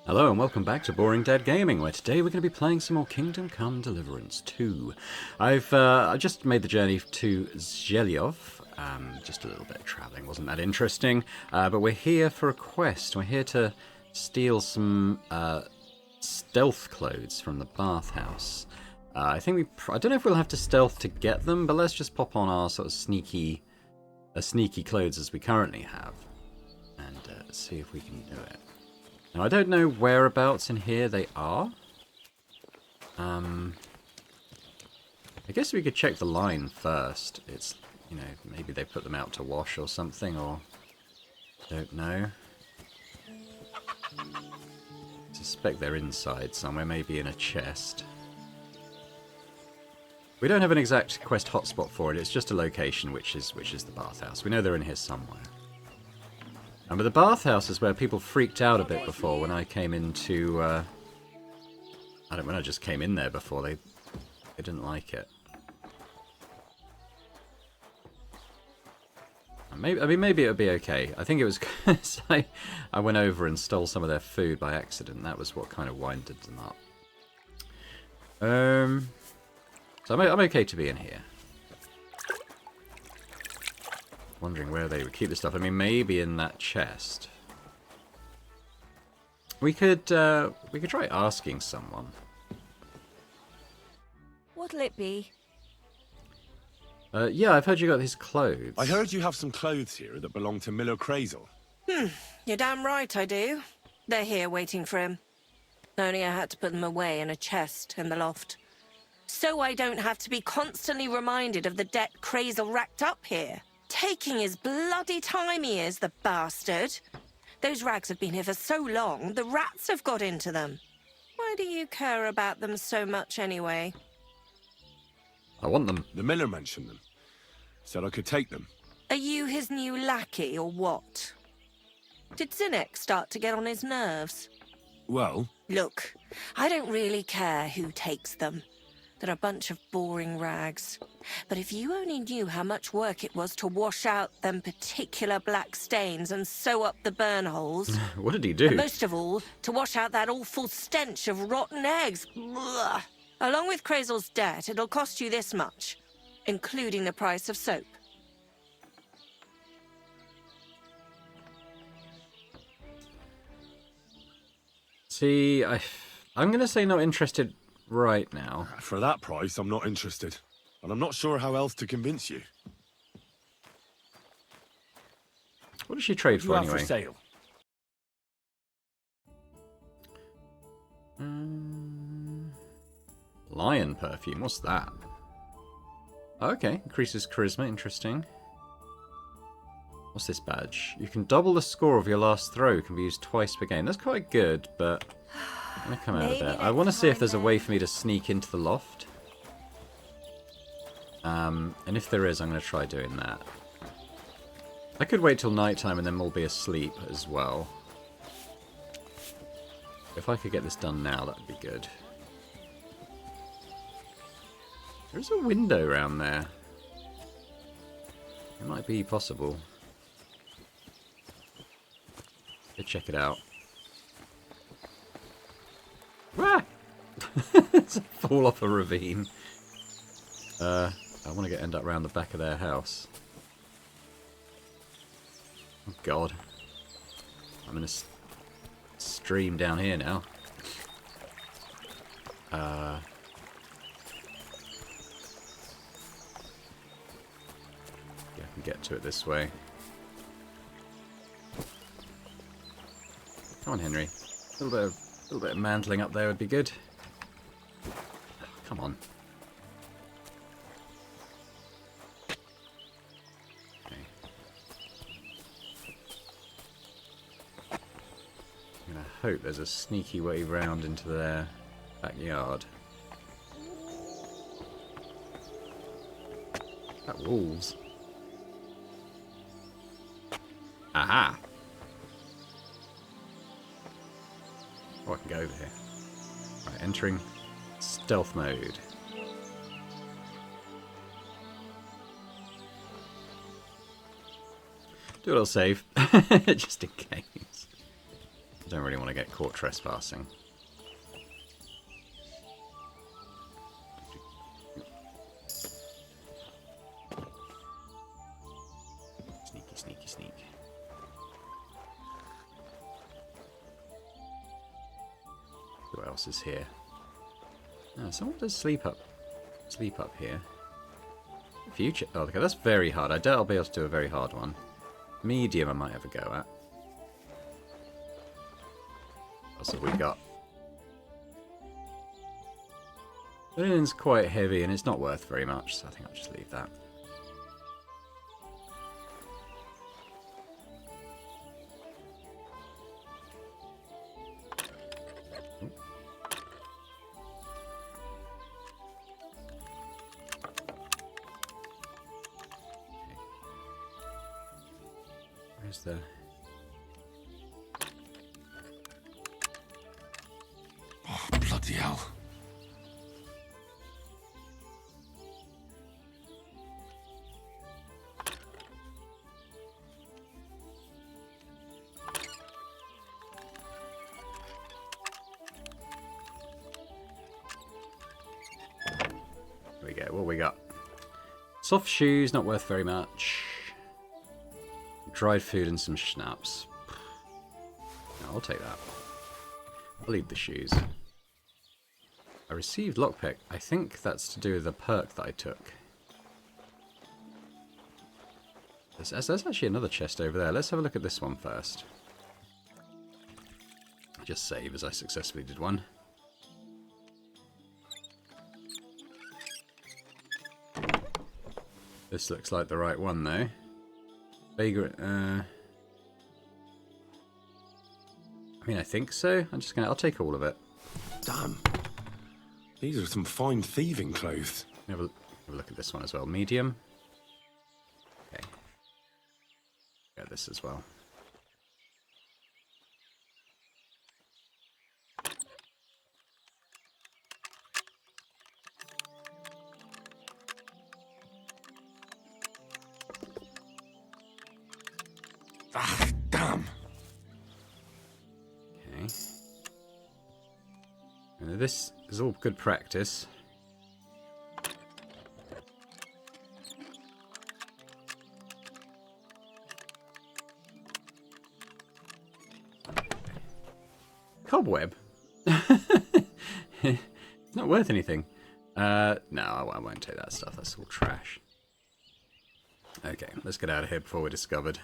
Hello and welcome back to Boring Dead Gaming, where today we're going to be playing some more Kingdom Come Deliverance 2. I just made the journey to Zhelyov, just a little bit of travelling, wasn't that interesting, but we're here for a quest. We're here to steal some stealth clothes from the bathhouse. I don't know if we'll have to stealth to get them, but let's just pop on our sort of sneaky clothes as we currently have, and see if we can do it. Now, I don't know whereabouts in here they are. I guess we could check the line first. It's, you know, maybe they put them out to wash or something, or... don't know. I suspect they're inside somewhere, maybe in a chest. We don't have an exact quest hotspot for it, it's just a location, which is the bathhouse. We know they're in here somewhere. But the bathhouse is where people freaked out a bit before when I came into... when I just came in there before, they didn't like it. Maybe it would be okay. I think it was because I went over and stole some of their food by accident. That was what kind of winded them up. So I'm okay to be in here. Wondering where they would keep this stuff. I mean, maybe in that chest. We could try asking someone. What'll it be? Yeah, I've heard you got his clothes. I heard you have some clothes here that belong to Miller Crazel. You're damn right I do. They're here waiting for him. Only I had to put them away in a chest in the loft. So I don't have to be constantly reminded of the debt Crazel racked up here. Taking his bloody time he is, the bastard. Those rags have been here for so long, the rats have got into them. Why do you care about them so much anyway? I want them. The Miller mentioned them. Said I could take them. Are you his new lackey or what? Did Zinnek start to get on his nerves? Well... Look, I don't really care who takes them. They're a bunch of boring rags. But if you only knew how much work it was to wash out them particular black stains and sew up the burn holes. What did he do? And most of all, to wash out that awful stench of rotten eggs. Blah. Along with Crazel's debt, it'll cost you this much, including the price of soap. See, I'm going to say not interested right now. For that price, I'm not interested. And I'm not sure how else to convince you. What does she trade for anyway? For sale. Lion perfume, what's that? Okay, increases charisma, interesting. What's this badge? You can double the score of your last throw, can be used twice per game. That's quite good, but I'm going to come out of there. I want to see if there's a way for me to sneak into the loft. And if there is, I'm going to try doing that. I could wait till nighttime and then we'll be asleep as well. If I could get this done now, that would be good. There's a window around there. It might be possible. Let's check it out. Ah! It's a fall off a ravine. I want to end up round the back of their house. Oh god. I'm in a stream down here now. Yeah, I can get to it this way. Come on, Henry. A little bit of mantling up there would be good. Oh, come on. Okay. I'm gonna hope there's a sneaky way round into their backyard. That wolves. Aha! Oh, I can go over here. Right, entering stealth mode. Do a little save, just in case. Don't really want to get caught trespassing. Sneaky, sneaky, sneak. Who else is here? Someone does sleep up here. Future. Oh, okay, that's very hard. I doubt I'll be able to do a very hard one. Medium, I might have a go at. What else have we got? Linen's quite heavy and it's not worth very much, so I think I'll just leave that. Where's the... Oh, bloody hell. Here we go. What we got? Soft shoes, not worth very much. Dried food and some schnapps. No, I'll take that. I'll leave the shoes. I received lockpick. I think that's to do with the perk that I took. There's actually another chest over there. Let's have a look at this one first. Just save as I successfully did one. This looks like the right one though. Vagrant, I mean, I think so. I'll take all of it. Damn. These are some fine thieving clothes. Have a look at this one as well. Medium. Okay. Get this as well. Ah, damn. Okay. And this is all good practice. Cobweb? It's not worth anything. No, I won't take that stuff. That's all trash. Okay, let's get out of here before we're discovered.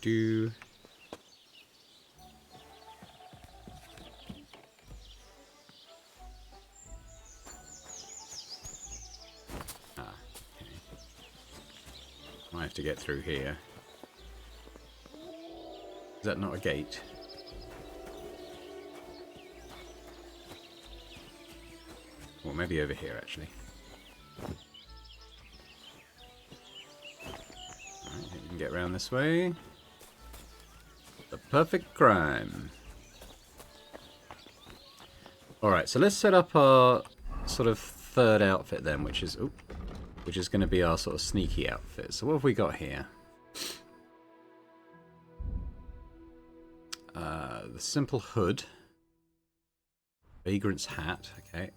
Do. Okay. Might have to get through here. Is that not a gate? Or maybe over here, actually. Alright, you can get around this way. The perfect crime. Alright, so let's set up our sort of third outfit then, which is going to be our sort of sneaky outfit. So what have we got here? The simple hood. Vagrant's hat, okay.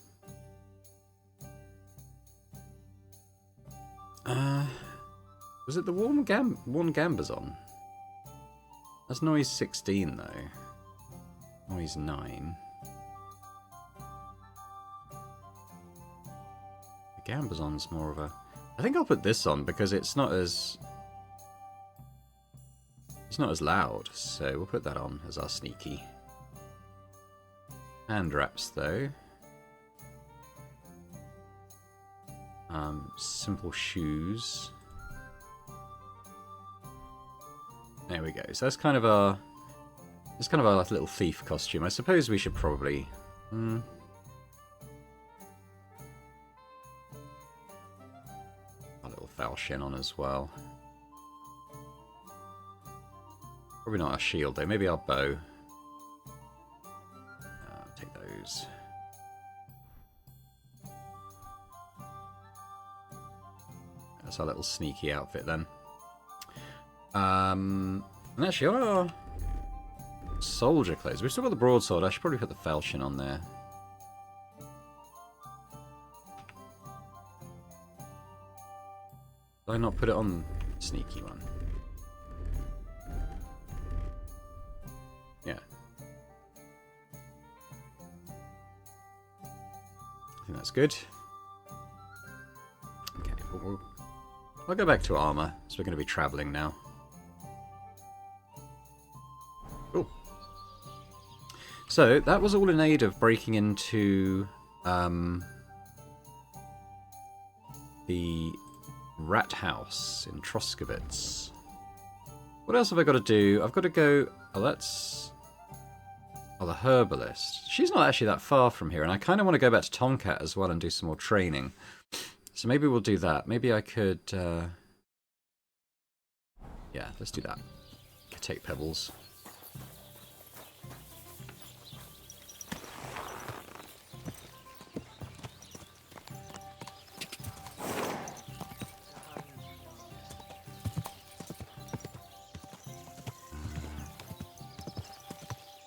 Was it the worn gambazon? That's noise 16 though. Noise 9. The gambazon's more of a... I think I'll put this on because it's not as loud, so we'll put that on as our sneaky. Hand wraps though. Simple shoes. There we go. So that's kind of our like little thief costume. I suppose we should probably a little falchion on as well. Probably not our shield though. Maybe our bow. Take those. That's our little sneaky outfit then. And actually, our soldier clothes. We've still got the broadsword. I should probably put the falchion on there. Did I not put it on sneaky one? Yeah. I think that's good. Okay, I'll go back to armor, so we're going to be traveling now. Cool. So, that was all in aid of breaking into the rat house in Troskowitz. What else have I got to do? I've got to go... Oh, that's... Oh, the herbalist. She's not actually that far from here, and I kind of want to go back to Tomcat as well and do some more training. So maybe we'll do that. Maybe I could... Yeah, let's do that. Take pebbles.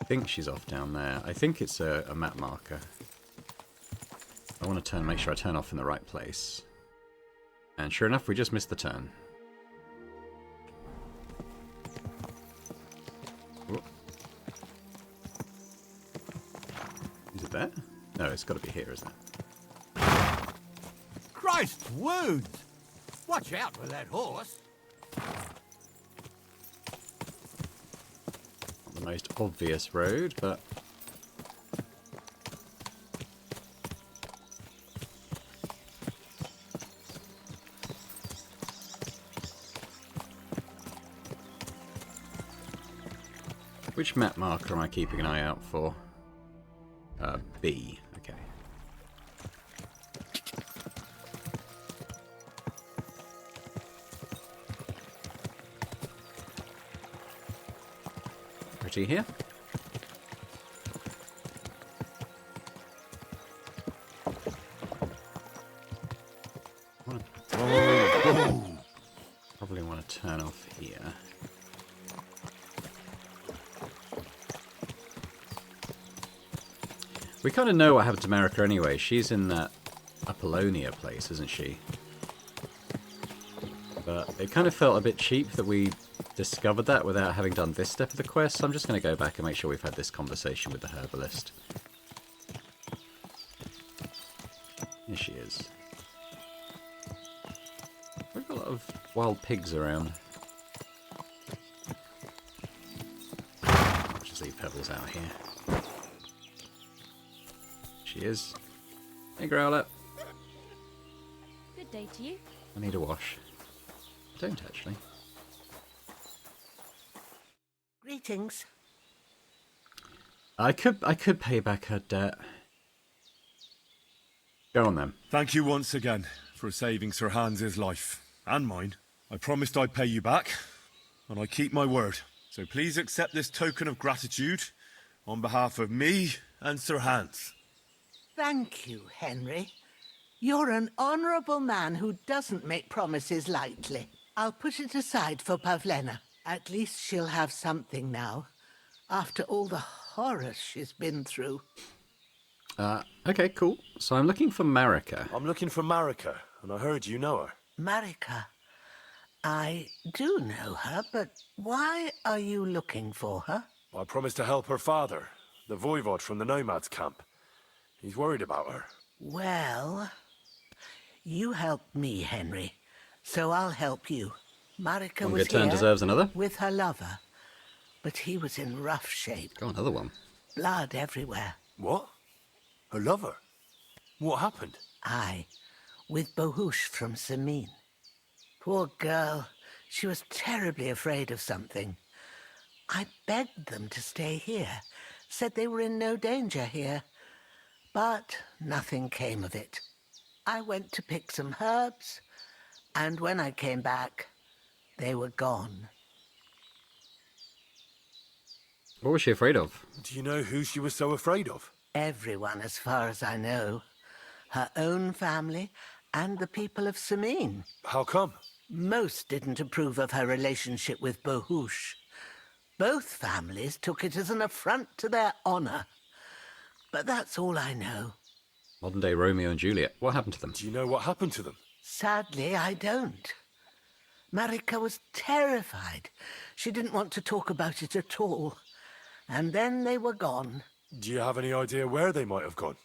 I think she's off down there. I think it's a map marker. I want to make sure I turn off in the right place. And sure enough, we just missed the turn. Whoop. Is it there? No, it's got to be here, isn't it? Christ wounds! Watch out with that horse. Not the most obvious road, but... Which map marker am I keeping an eye out for? B. Okay. Pretty here. Probably want to turn off here. We kind of know what happened to America anyway. She's in that Apollonia place, isn't she? But it kind of felt a bit cheap that we discovered that without having done this step of the quest. So I'm just going to go back and make sure we've had this conversation with the herbalist. Here she is. We've got a lot of wild pigs around. I'll just leave Pebbles out here. She is. Hey, Growler. Good day to you. I need a wash. I don't actually. Greetings. I could pay back her debt. Go on then. Thank you once again for saving Sir Hans's life. And mine. I promised I'd pay you back, and I keep my word. So please accept this token of gratitude on behalf of me and Sir Hans. Thank you, Henry. You're an honourable man who doesn't make promises lightly. I'll put it aside for Pavlena. At least she'll have something now, after all the horrors she's been through. Okay, cool. So I'm looking for Marika. I'm looking for Marika, and I heard you know her. Marika. I do know her, but why are you looking for her? I promised to help her father, the voivod from the nomads camp. He's worried about her. Well, you helped me, Henry, so I'll help you. Marika One was good turn here deserves another. with her lover, but he was in rough shape. Go another one. Blood everywhere. What? Her lover? What happened? Aye, with Bohush from Samin. Poor girl, she was terribly afraid of something. I begged them to stay here, said they were in no danger here, but nothing came of it. I went to pick some herbs, and when I came back, they were gone. What was she afraid of? Do you know who she was so afraid of? Everyone, as far as I know. Her own family and the people of Samin. How come? Most didn't approve of her relationship with Bohouche. Both families took it as an affront to their honor. But that's all I know. Modern day Romeo and Juliet. What happened to them? Do you know what happened to them? Sadly, I don't. Marika was terrified. She didn't want to talk about it at all. And then they were gone. Do you have any idea where they might have gone?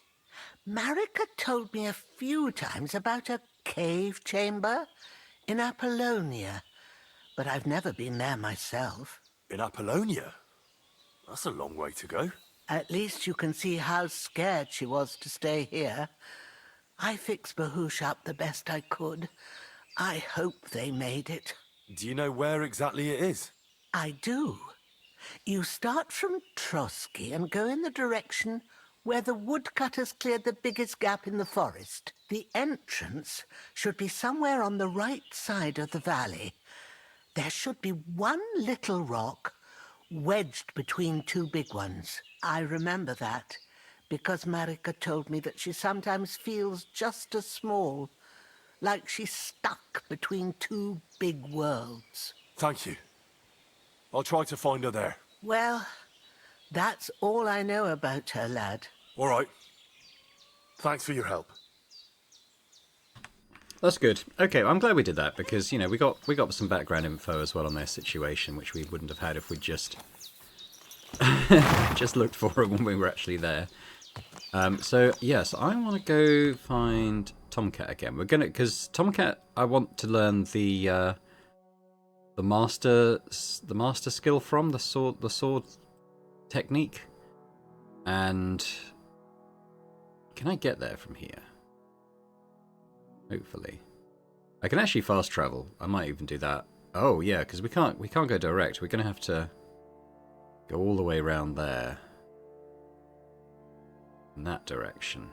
Marika told me a few times about a cave chamber in Apollonia, but I've never been there myself. In Apollonia? That's a long way to go. At least you can see how scared she was to stay here. I fixed Bohouche up the best I could. I hope they made it. Do you know where exactly it is? I do. You start from Trotsky and go in the direction where the woodcutters cleared the biggest gap in the forest. The entrance should be somewhere on the right side of the valley. There should be one little rock wedged between two big ones. I remember that because Marika told me that she sometimes feels just as small, like she's stuck between two big worlds. Thank you. I'll try to find her there. Well, that's all I know about her, lad. All right. Thanks for your help. That's good. Okay, well, I'm glad we did that because, you know, we got some background info as well on their situation, which we wouldn't have had if we just just looked for it when we were actually there. So yes, I want to go find Tomcat again. We're gonna, because Tomcat, I want to learn the master skill from the sword technique. And can I get there from here? Hopefully, I can actually fast travel. I might even do that. Oh yeah, because we can't go direct. We're gonna have to go all the way around there in that direction.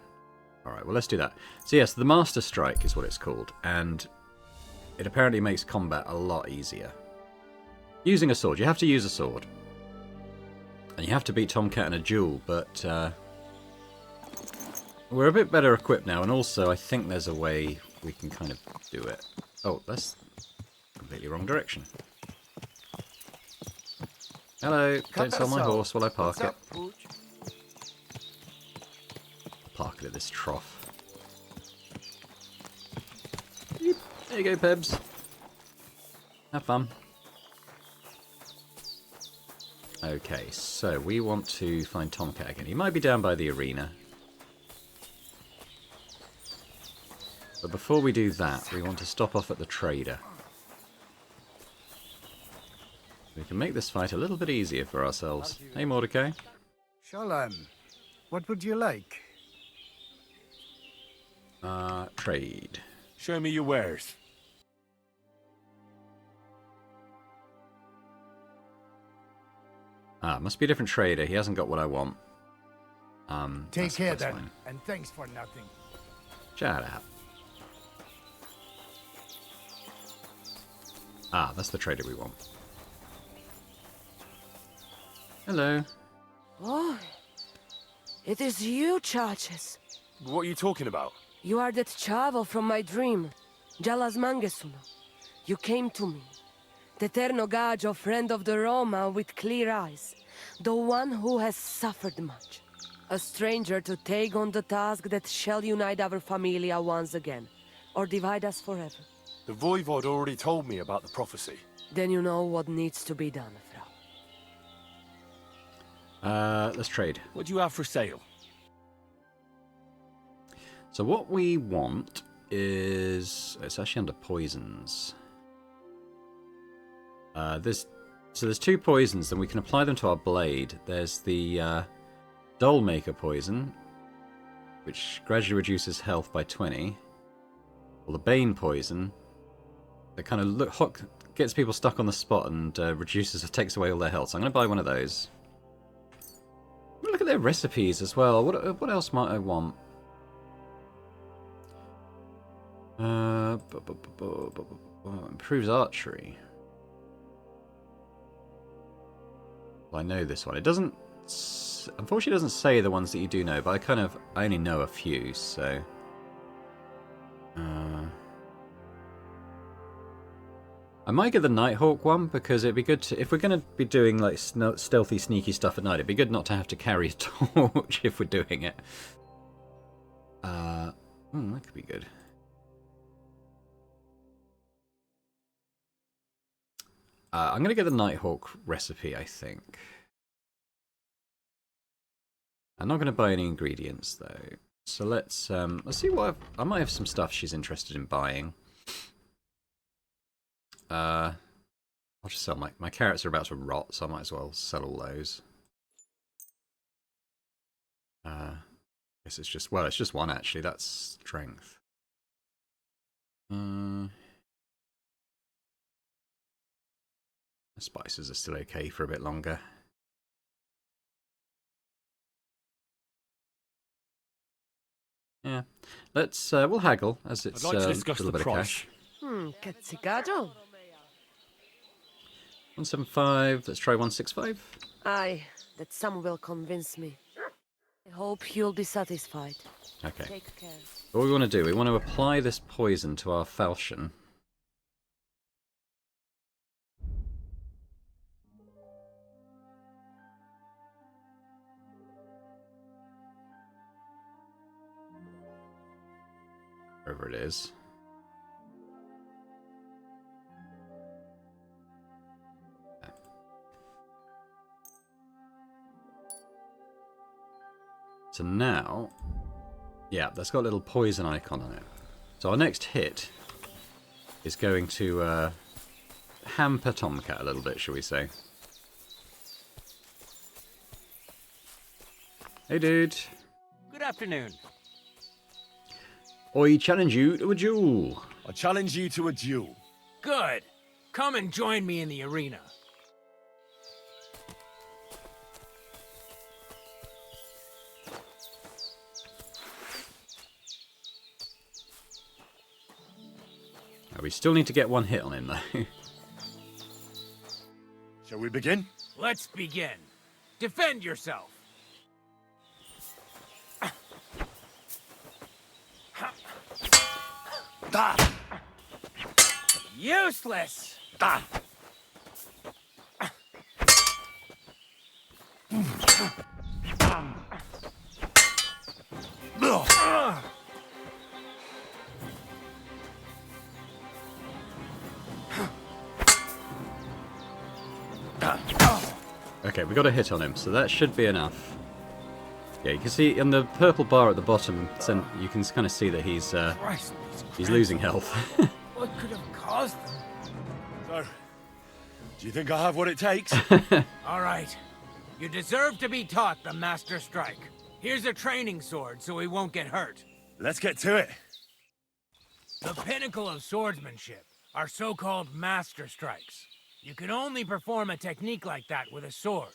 All right, well let's do that. So yes, the Master Strike is what it's called, and it apparently makes combat a lot easier. Using a sword, you have to use a sword, and you have to beat Tomcat in a duel, but we're a bit better equipped now, and also I think there's a way we can kind of do it. Oh, that's completely wrong direction. Hello, don't sell my horse while I park it. Park it at this trough. There you go, Pebs. Have fun. Okay, so we want to find Tomcat again. He might be down by the arena. But before we do that, we want to stop off at the trader. We can make this fight a little bit easier for ourselves. Hey, Mordecai. Shalom. What would you like? Trade. Show me your wares. Must be a different trader. He hasn't got what I want. Take care that's then, fine. and thanks for nothing. Shut up. That's the trader we want. Hello. Oh, it is you, Charges. What are you talking about? You are that Chavo from my dream, Jalas Mangesuno. You came to me, the Ternogajo friend of the Roma with clear eyes, the one who has suffered much. A stranger to take on the task that shall unite our familia once again, or divide us forever. The Voivod already told me about the prophecy. Then you know what needs to be done, Frau. Let's trade. What do you have for sale? So what we want is... It's actually under poisons. There's two poisons, and we can apply them to our blade. There's the Doll Maker poison, which gradually reduces health by 20. Or the Bane poison, that kind of gets people stuck on the spot and takes away all their health. So I'm going to buy one of those. Look at their recipes as well. What else might I want? Improves archery. Well, I know this one. It doesn't... Unfortunately, it doesn't say the ones that you do know, but I only know a few, so... I might get the Nighthawk one because it'd be good to, if we're going to be doing like stealthy, sneaky stuff at night, it'd be good not to have to carry a torch if we're doing it. That could be good. I'm going to get the Nighthawk recipe, I think. I'm not going to buy any ingredients though. So let's see what I might have some stuff she's interested in buying. I'll just sell my carrots are about to rot, so I might as well sell all those. Guess it's just, well, it's just one actually. That's strength. The spices are still okay for a bit longer. Yeah, let's we'll haggle as it's I'd like to discuss a little the bit price. of cash. Cazzicaggio? 175. Let's try 165. Aye, that sum will convince me. I hope you'll be satisfied. Okay. Take care. What we want to do, we want to apply this poison to our falchion. Wherever it is. So now, yeah, that's got a little poison icon on it. So our next hit is going to hamper Tomcat a little bit, shall we say. Hey, dude. Good afternoon. I challenge you to a duel. I challenge you to a duel. Good. Come and join me in the arena. We still need to get one hit on him, though. Shall we begin? Let's begin. Defend yourself. Useless. Okay, we got a hit on him, so that should be enough. Yeah, you can see on the purple bar at the bottom, you can kind of see that he's losing health. What could have caused them? So, do you think I have what it takes? All right. You deserve to be taught the Master Strike. Here's a training sword so he won't get hurt. Let's get to it. The pinnacle of swordsmanship are so-called Master Strikes. You can only perform a technique like that with a sword,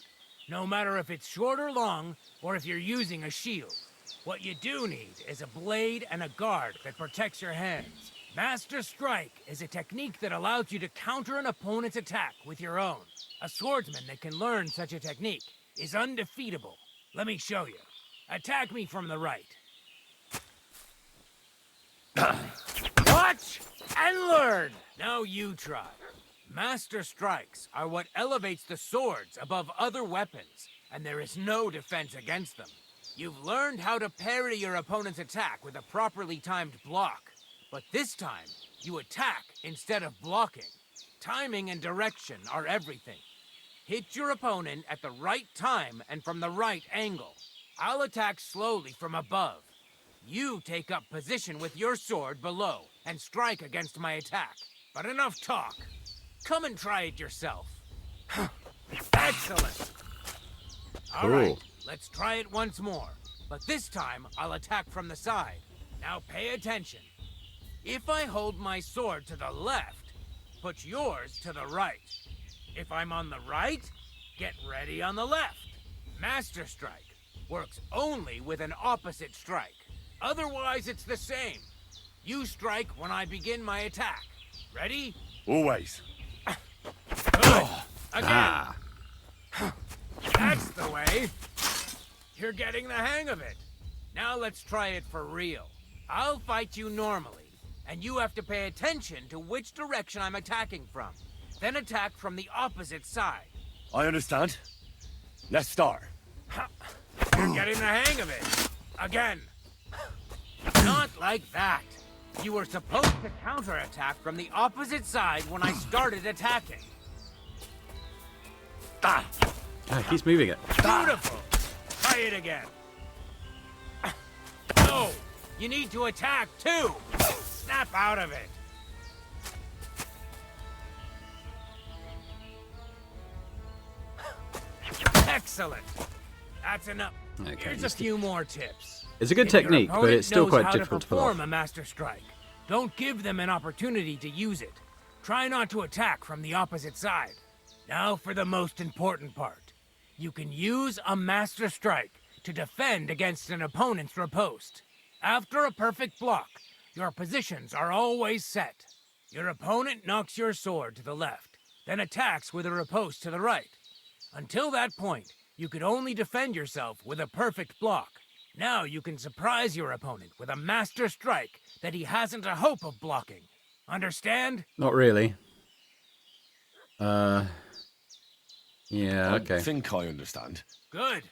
no matter if it's short or long, or if you're using a shield. What you do need is a blade and a guard that protects your hands. Master Strike is a technique that allows you to counter an opponent's attack with your own. A swordsman that can learn such a technique is undefeatable. Let me show you. Attack me from the right. Watch and learn! Now you try. Master Strikes are what elevates the swords above other weapons, and there is no defense against them. You've learned how to parry your opponent's attack with a properly timed block, but this time, you attack instead of blocking. Timing and direction are everything. Hit your opponent at the right time and from the right angle. I'll attack slowly from above. You take up position with your sword below and strike against my attack. But enough talk. Come and try it yourself. Excellent. All right, let's try it once more. But this time, I'll attack from the side. Now pay attention. If I hold my sword to the left, put yours to the right. If I'm on the right, get ready on the left. Master Strike works only with an opposite strike. Otherwise, it's the same. You strike when I begin my attack. Ready? Always. Good. Again. That's the way. You're getting the hang of it. Now let's try it for real. I'll fight you normally, and you have to pay attention to which direction I'm attacking from. Then attack from the opposite side. I understand. Let's start. You're getting the hang of it. Again. Not like that. You were supposed to counterattack from the opposite side when I started attacking. Ah, he's moving it. Beautiful. Try it again. No, you need to attack too. Snap out of it. Excellent. That's enough. Okay, Here's a few more tips. It's a good If your technique, but opponent it's still knows quite how difficult to pull perform off. a master strike, don't give them an opportunity to use it. Try not to attack from the opposite side. Now for the most important part. You can use a master strike to defend against an opponent's riposte. After a perfect block, your positions are always set. Your opponent knocks your sword to the left, then attacks with a riposte to the right. Until that point, you could only defend yourself with a perfect block. Now you can surprise your opponent with a master strike that he hasn't a hope of blocking. Understand? Not really. Yeah, okay. I think I understand. Good.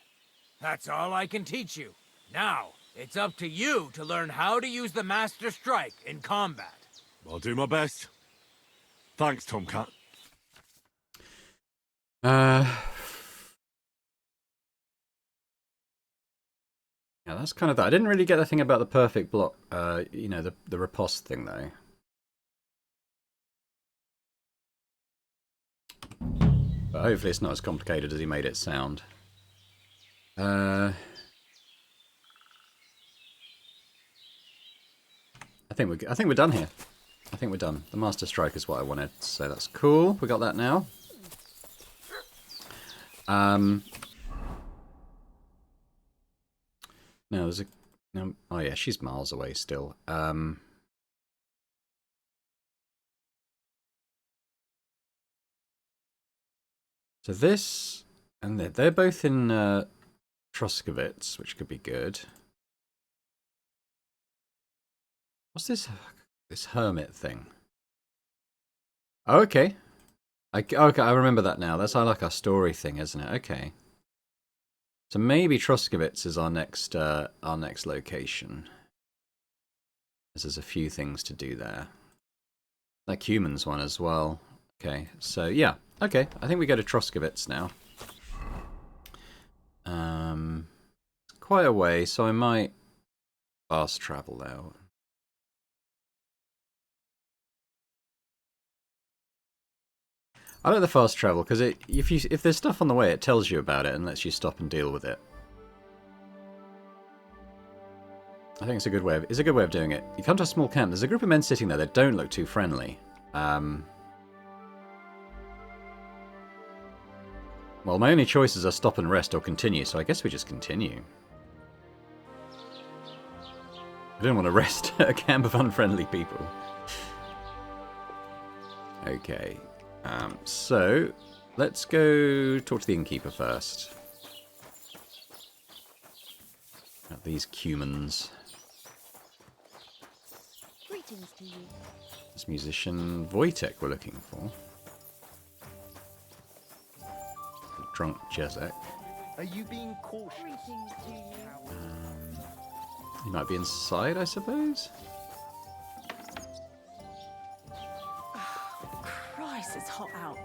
That's all I can teach you. Now, it's up to you to learn how to use the master strike in combat. I'll do my best. Thanks, Tomcat. Yeah, that's kind of that. I didn't really get the thing about the perfect block, you know, the riposte thing, though. But hopefully it's not as complicated as he made it sound. I think we're done here. I think we're done. The Master Strike is what I wanted, so that's cool. We got that now. No, there's a... No, oh yeah, she's miles away still. So this... And they're both in Troskovitz, which could be good. What's this hermit thing? Oh, okay. Okay, I remember that now. That's like our story thing, isn't it? Okay. So maybe Troskovitz is our next location. There's a few things to do there. That Cuman's one as well. Okay, so yeah. Okay, I think we go to Troskovitz now. It's quite a way, so I might fast travel there. I like the fast travel because if there's stuff on the way, it tells you about it and lets you stop and deal with it. I think it's a good way of doing it. You come to a small camp. There's a group of men sitting there that don't look too friendly. Well, my only choices are stop and rest or continue, so I guess we just continue. I didn't want to rest at a camp of unfriendly people. Okay. So, let's go talk to the innkeeper first. About these Cumans. Greetings to you. This musician Wojtek we're looking for. Drunk Jezek. Are you being cautious? Greetings to you. He might be inside, I suppose? Christ, it's hot out.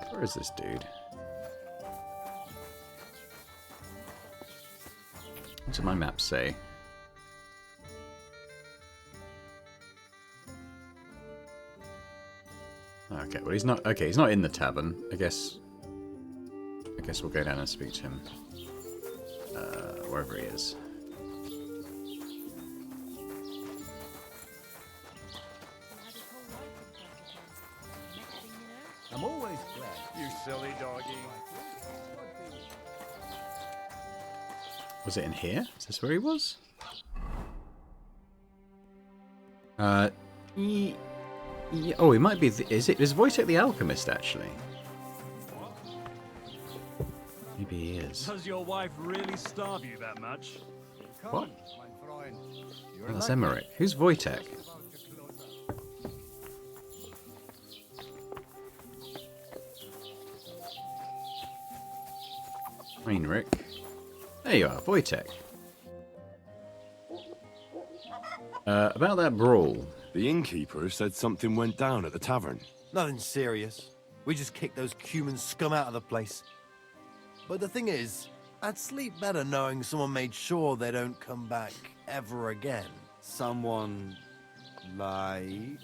Where is this dude? What did my map say? Okay, well he's not. Okay, he's not in the tavern. I guess we'll go down and speak to him. Wherever he is. I'm always glad. You silly doggy. Was it in here? Is this where he was? Oh, he might be. Is Wojtek the alchemist actually? Maybe he is. Does your wife really starve you that much? What? Mein Freund. Oh, that's Emmerich. Who's Wojtek? Heinrich. There you are, Wojtek. About that brawl. The innkeeper said something went down at the tavern. Nothing serious. We just kicked those cumin scum out of the place. But the thing is, I'd sleep better knowing someone made sure they don't come back ever again. Someone like...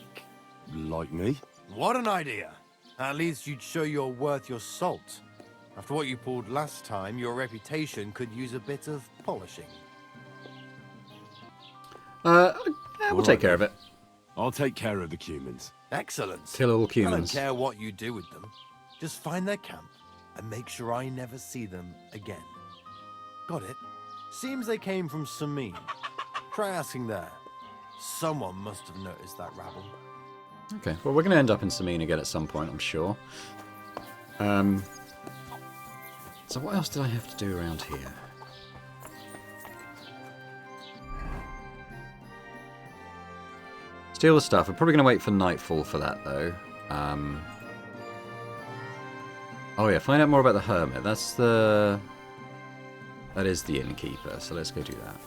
Like me? What an idea! At least you'd show you're worth your salt. After what you pulled last time, your reputation could use a bit of polishing. Yeah, we'll take care of it. I'll take care of the cumins. Excellent. Kill all I don't humans. care what you do with them. Just find their camp and make sure I never see them again. Got it? Seems they came from Samin. Try asking there. Someone must have noticed that rabble. Okay, well, we're going to end up in Samin again at some point, I'm sure. So what else did I have to do around here? Steal the stuff. We're probably going to wait for nightfall for that, though. Oh yeah, find out more about the hermit. That is the innkeeper, so let's go do that.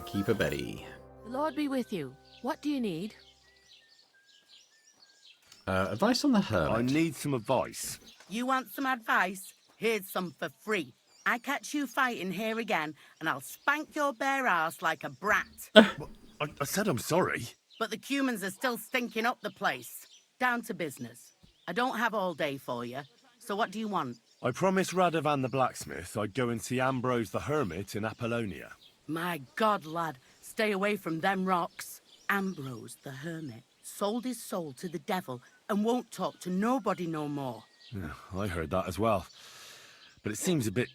Keeper Betty. The Lord be with you. What do you need? Advice on the hermit. I need some advice. You want some advice? Here's some for free. I catch you fighting here again, and I'll spank your bare ass like a brat. I said I'm sorry. But the cumins are still stinking up the place. Down to business. I don't have all day for you, so what do you want? I promised Radovan the blacksmith I'd go and see Ambrose the hermit in Apollonia. My God, lad, stay away from them rocks. Ambrose the hermit sold his soul to the devil and won't talk to nobody no more. Yeah, I heard that as well. But it seems a bit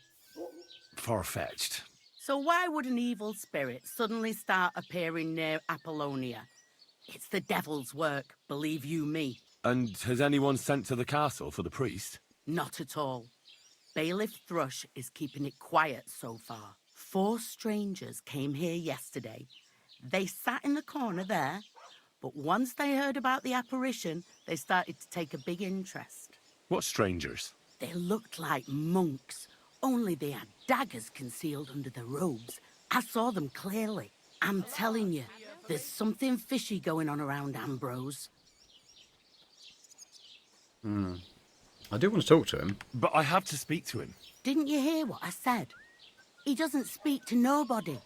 far-fetched. So why would an evil spirit suddenly start appearing near Apollonia? It's the devil's work, believe you me. And has anyone sent to the castle for the priest? Not at all. Bailiff Thrush is keeping it quiet so far. 4 strangers came here yesterday. They sat in the corner there, but once they heard about the apparition, they started to take a big interest. What strangers? They looked like monks, only they had daggers concealed under their robes. I saw them clearly. I'm telling you, there's something fishy going on around Ambrose. I do want to talk to him. But I have to speak to him. Didn't you hear what I said? He doesn't speak to nobody.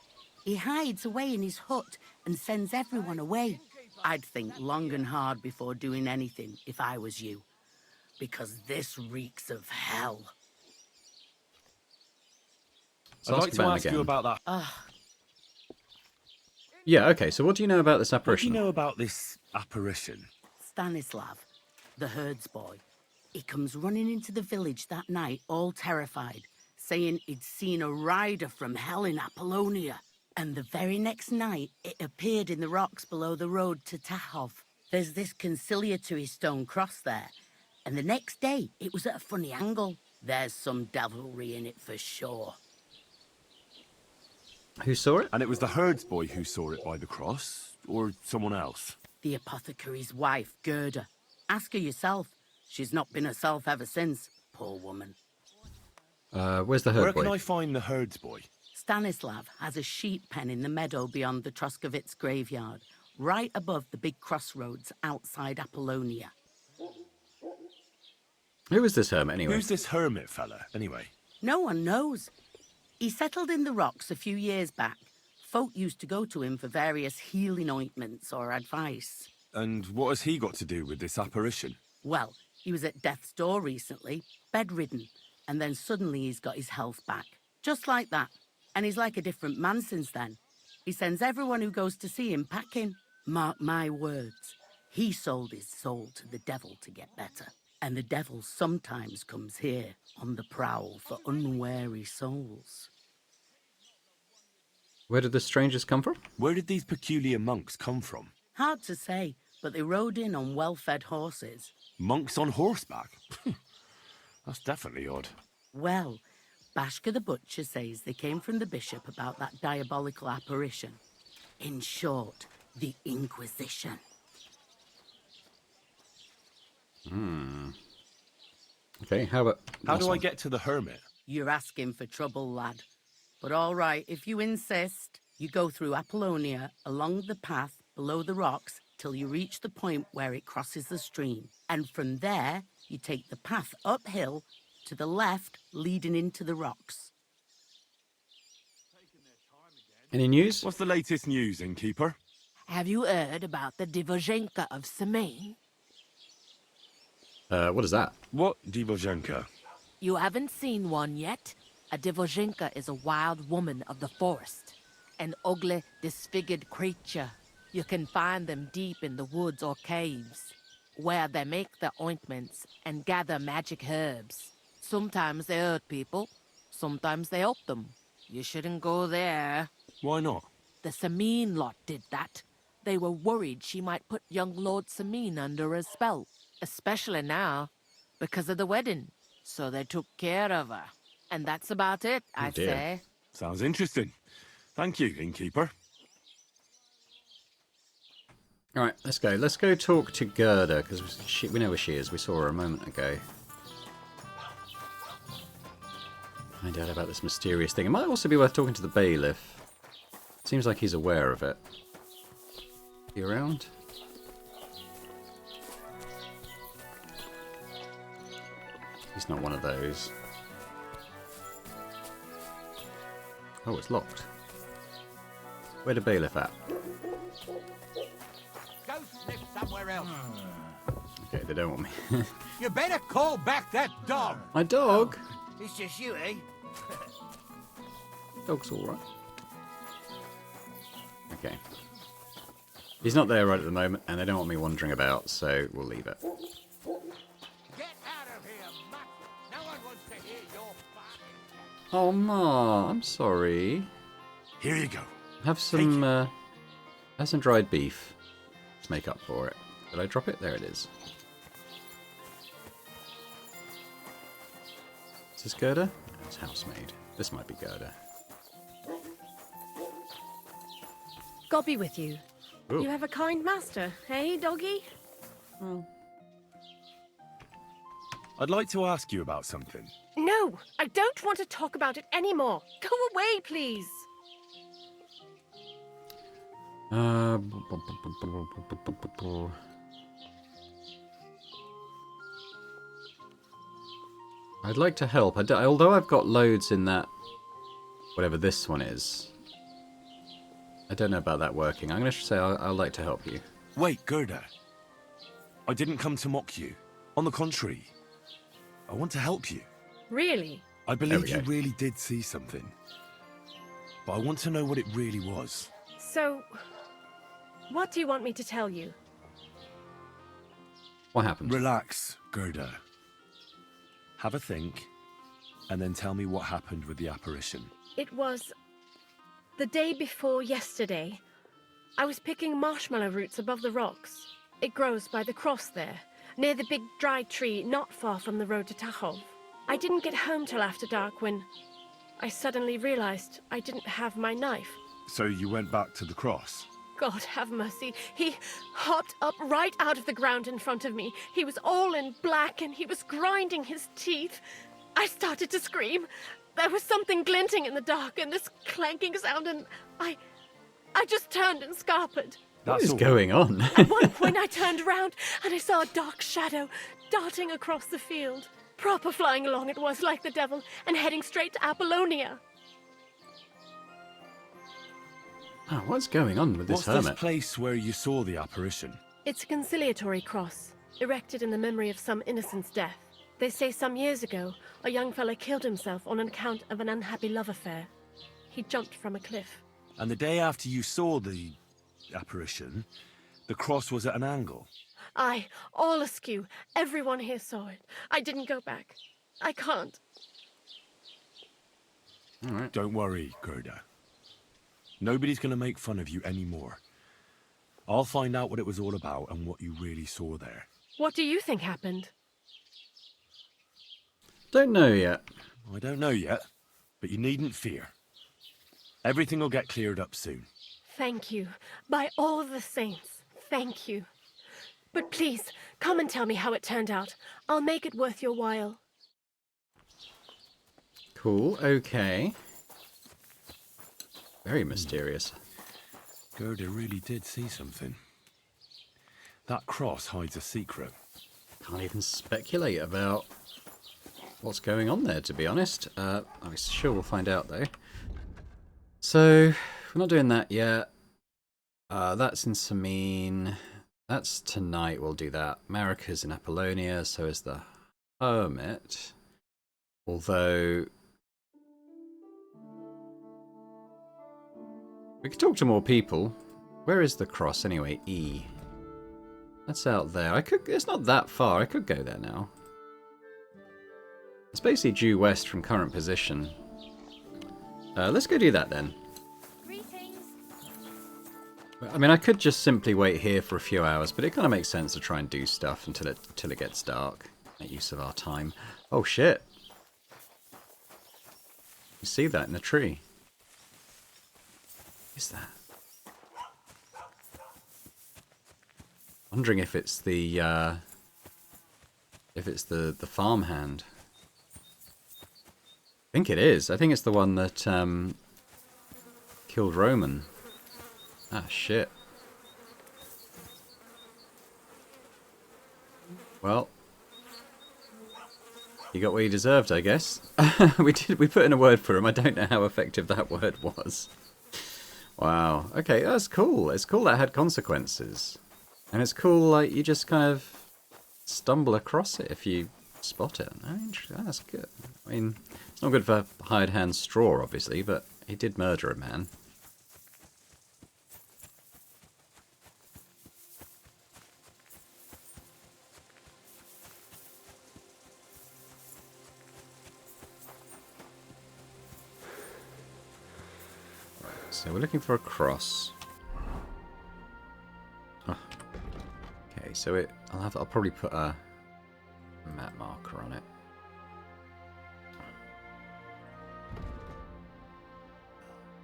He hides away in his hut and sends everyone away. I'd think long and hard before doing anything if I was you. Because this reeks of hell. So I'd like to ask you about that. Yeah, okay, so what do you know about this What do apparition? you know about this apparition? Stanislav, the herds boy. He comes running into the village that night, all terrified, saying he'd seen a rider from hell in Apollonia. And the very next night, it appeared in the rocks below the road to Tahov. There's this conciliatory stone cross there. And the next day, it was at a funny angle. There's some devilry in it for sure. Who saw it? And it was the herds boy who saw it by the cross, or someone else? The apothecary's wife, Gerda. Ask her yourself. She's not been herself ever since, poor woman. Where's the herd Where boy? can I find the herds boy? Stanislav has a sheep pen in the meadow beyond the Troskovitz graveyard, right above the big crossroads outside Apollonia. Who is this hermit, anyway? Who's this hermit fella, anyway? No one knows. He settled in the rocks a few years back. Folk used to go to him for various healing ointments or advice. And what has he got to do with this apparition? Well, he was at death's door recently, bedridden, and then suddenly he's got his health back. Just like that. And he's like a different man since then. He sends everyone who goes to see him packing. Mark my words. He sold his soul to the devil to get better. And the devil sometimes comes here on the prowl for unwary souls. Where did the strangers come from? Where did these peculiar monks come from? Hard to say, but they rode in on well-fed horses. Monks on horseback? That's definitely odd. Well, Bashka the Butcher says they came from the bishop about that diabolical apparition. In short, the Inquisition. Okay, how about... How do I get to the hermit? You're asking for trouble, lad. But all right, if you insist, you go through Apollonia, along the path, below the rocks, till you reach the point where it crosses the stream. And from there, you take the path uphill to the left, leading into the rocks. Any news? What's the latest news, innkeeper? Have you heard about the Divozhenka of Semaine? What is that? What Divozhenka? You haven't seen one yet? A Divozhenka is a wild woman of the forest. An ugly, disfigured creature. You can find them deep in the woods or caves, where they make their ointments and gather magic herbs. Sometimes they hurt people, sometimes they help them. You shouldn't go there. Why not? The Sameen lot did that. They were worried she might put young Lord Sameen under a spell, especially now, because of the wedding. So they took care of her. And that's about it, I'd say. Sounds interesting. Thank you, innkeeper. All right, let's go. Let's go talk to Gerda, because we know where she is. We saw her a moment ago. Find out about this mysterious thing. It might also be worth talking to the bailiff. Seems like he's aware of it. You around? He's not one of those. Oh, it's locked. Where the bailiff at? Go sniff somewhere else. Okay, they don't want me. You better call back that dog. My dog? It's just you, eh? Dog's alright. Okay. He's not there right at the moment, and they don't want me wandering about, so we'll leave it. Get out of here, mutt. No one wants to hear your barking. Oh, Ma, I'm sorry. Here you go. Have some dried beef. Let's make up for it. Did I drop it? There it is. Is this Gerda? It's housemaid. This might be Gerda. God be with you. Ooh. You have a kind master, eh, doggy? Well. I'd like to ask you about something. No, I don't want to talk about it anymore. Go away, please. I'd like to help. Although I've got loads in that, whatever this one is, I don't know about that working. I'm going to say I'd like to help you. Wait, Gerda. I didn't come to mock you. On the contrary, I want to help you. Really? I believe you really did see something. But I want to know what it really was. So, what do you want me to tell you? What happened? Relax, Gerda. Have a think, and then tell me what happened with the apparition. It was the day before yesterday. I was picking marshmallow roots above the rocks. It grows by the cross there, near the big dry tree not far from the road to Tachov. I didn't get home till after dark when I suddenly realized I didn't have my knife. So you went back to the cross? God have mercy. He hopped up right out of the ground in front of me. He was all in black and he was grinding his teeth. I started to scream. There was something glinting in the dark and this clanking sound, and I just turned and scarpered. What is going on? At one point I turned around and I saw a dark shadow darting across the field. Proper flying along it was, like the devil, and heading straight to Apollonia. Oh, what's going on with this hermit? What's this place where you saw the apparition? It's a conciliatory cross, erected in the memory of some innocent's death. They say some years ago, a young fellow killed himself on account of an unhappy love affair. He jumped from a cliff. And the day after you saw the apparition, The cross was at an angle. Aye, all askew. Everyone here saw it. I didn't go back. I can't. All right. Don't worry, Gerda. Nobody's going to make fun of you anymore. I'll find out what it was all about and what you really saw there. What do you think happened? Don't know yet. I don't know yet, but you needn't fear. Everything will get cleared up soon. Thank you. By all the saints, thank you. But please, come and tell me how it turned out. I'll make it worth your while. Cool, okay. Very mysterious. Gerda really did see something. That cross hides a secret. Can't even speculate about what's going on there, to be honest. I'm sure we'll find out, though. So, we're not doing that yet. That's in Samine. That's tonight, we'll do that. Marika's in Apollonia, so is the Hermit. Although... we could talk to more people. Where is the cross, anyway? E. That's out there. It's not that far. I could go there now. It's basically due west from current position. Let's go do that then. I mean, I could just simply wait here for a few hours, but it kind of makes sense to try and do stuff until it gets dark. Make use of our time. Oh shit! You see that in the tree? What is that? Wondering if it's the farmhand. I think it is. I think it's the one that killed Roman. Ah, shit. Well, you got what you deserved, I guess. We put in a word for him. I don't know how effective that word was. Wow. Okay, that's cool. It's cool that had consequences. And it's cool, like, you just kind of stumble across it if you spot it. That's good. I mean, it's not good for hired hand straw, obviously, but he did murder a man. Right, so we're looking for a cross. Oh. Okay, so I'll probably put a map marker on it.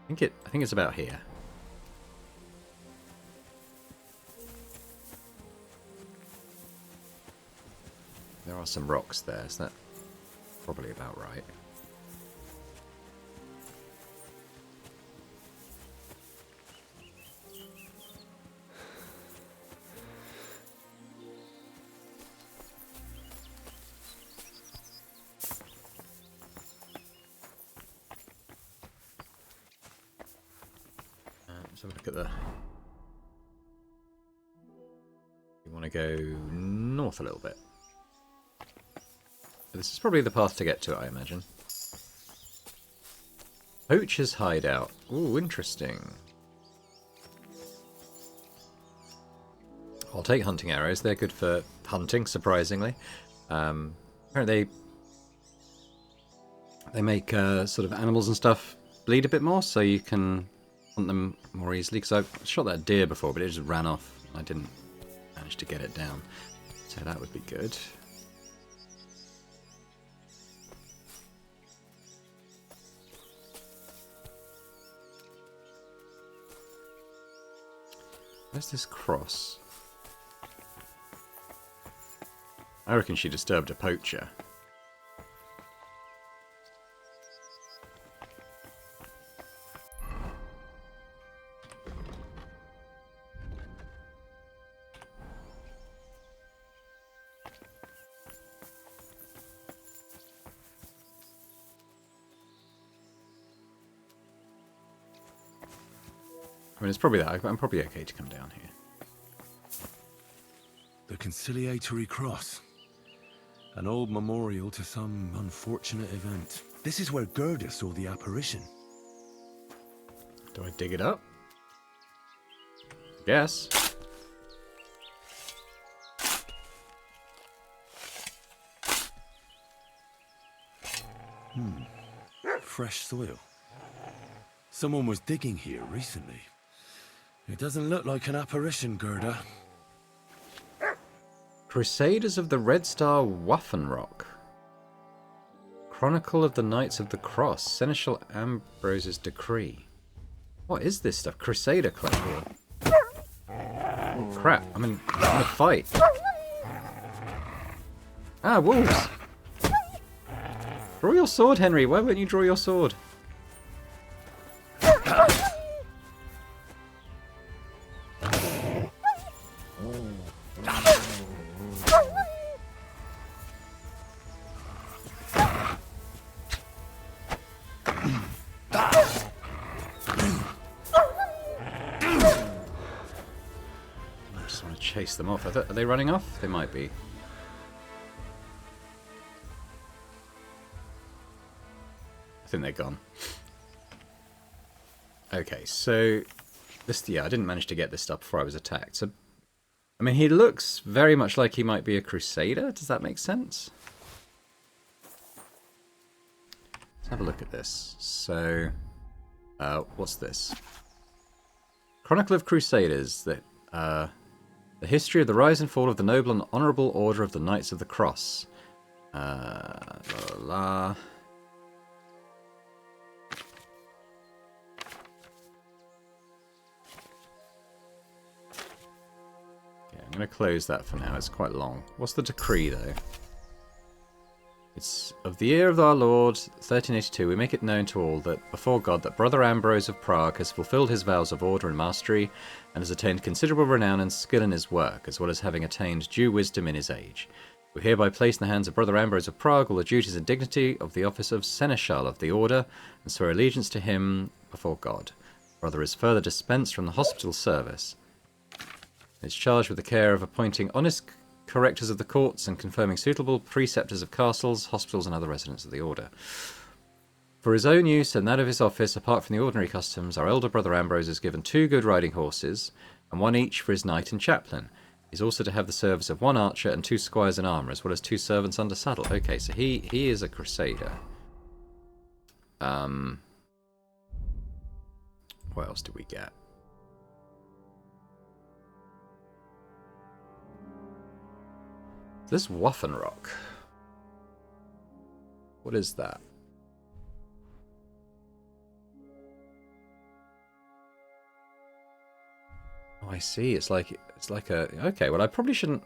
I think it's about here. There are some rocks there, so that's probably about right. Let's have a look at the... You want to go north a little bit. This is probably the path to get to it, I imagine. Poacher's hideout. Ooh, interesting. I'll take hunting arrows. They're good for hunting, surprisingly. Apparently they make sort of animals and stuff bleed a bit more, so you can hunt them more easily. Because I shot that deer before, but it just ran off. I didn't manage to get it down. So that would be good. Where's this cross? I reckon she disturbed a poacher. I mean, it's probably that. I'm probably okay to come down here. The conciliatory cross. An old memorial to some unfortunate event. This is where Gerda saw the apparition. Do I dig it up? Yes. Fresh soil. Someone was digging here recently. It doesn't look like an apparition, Gerda. Crusaders of the Red Star Waffenrock. Chronicle of the Knights of the Cross. Seneschal Ambrose's decree. What is this stuff? Crusader club. Oh, crap. I'm in a fight. Ah, wolves. Draw your sword, Henry. Why won't you draw your sword? Chase them off. Are they running off? They might be. I think they're gone. Okay, so this, yeah, I didn't manage to get this stuff before I was attacked. So, I mean, he looks very much like he might be a crusader. Does that make sense? Let's have a look at this. So, what's this? Chronicle of Crusaders. The history of the rise and fall of the noble and honourable order of the Knights of the Cross. Okay, I'm going to close that for now. It's quite long. What's the decree, though? It's of the year of our Lord, 1382, we make it known to all that, before God, that Brother Ambrose of Prague has fulfilled his vows of order and mastery, and has attained considerable renown and skill in his work, as well as having attained due wisdom in his age. We hereby place in the hands of Brother Ambrose of Prague all the duties and dignity of the office of Seneschal of the Order, and swear allegiance to him before God. Brother is further dispensed from the hospital service. He is charged with the care of appointing honest correctors of the courts and confirming suitable preceptors of castles, hospitals, and other residents of the order. For his own use and that of his office, apart from the ordinary customs, our elder brother Ambrose is given 2 good riding horses, and 1 each for his knight and chaplain. He's also to have the service of 1 archer and 2 squires in armour, as well as 2 servants under saddle. Okay, so he is a crusader. What else do we get? This Waffenrock. What is that? Oh, I see. It's like a... Okay, well, I probably shouldn't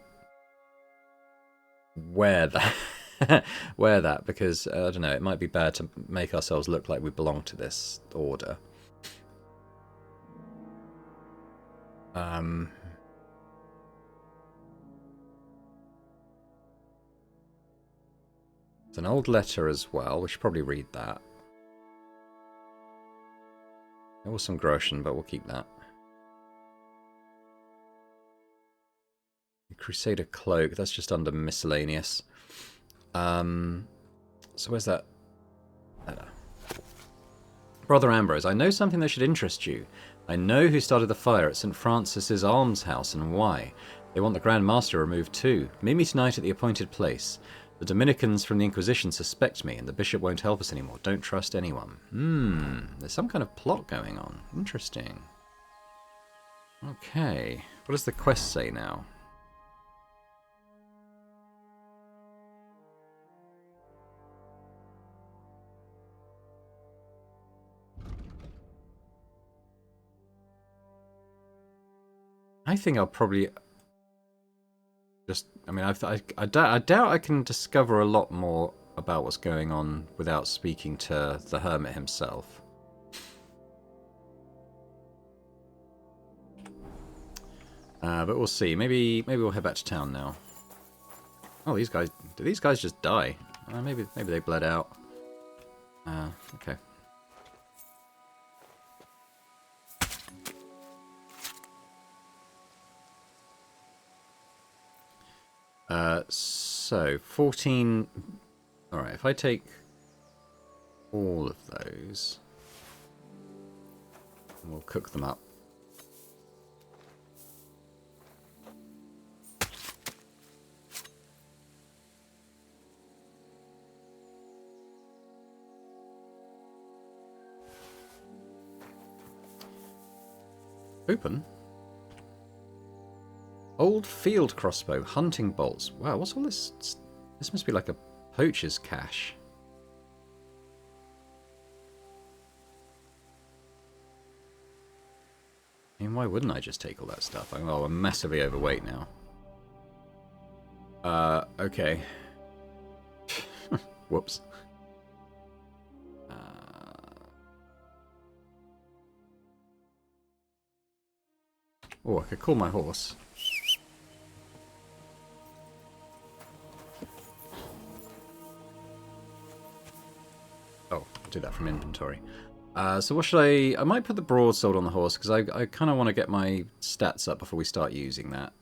wear that. Wear that, because, I don't know, it might be bad to make ourselves look like we belong to this order. It's an old letter as well. We should probably read that. There was some Groschen, but we'll keep that. The Crusader Cloak, that's just under miscellaneous. So where's that? Brother Ambrose, I know something that should interest you. I know who started the fire at St. Francis's almshouse and why. They want the Grand Master removed too. Meet me tonight at the appointed place. The Dominicans from the Inquisition suspect me, and the bishop won't help us anymore. Don't trust anyone. There's some kind of plot going on. Interesting. Okay. What does the quest say now? I think I'll probably... I mean, I doubt I can discover a lot more about what's going on without speaking to the hermit himself. But we'll see. Maybe we'll head back to town now. Oh, these guys... Do these guys just die? Maybe they bled out. Okay. So 14. All right, if I take all of those, we'll cook them up. Open? Old field crossbow, hunting bolts. Wow, what's all this? This must be like a poacher's cache. I mean, why wouldn't I just take all that stuff? I'm massively overweight now. Okay. Whoops. Oh, I could call my horse. Oh, I'll do that from inventory. So what should I might put the broadsword on the horse, because I kind of want to get my stats up before we start using that.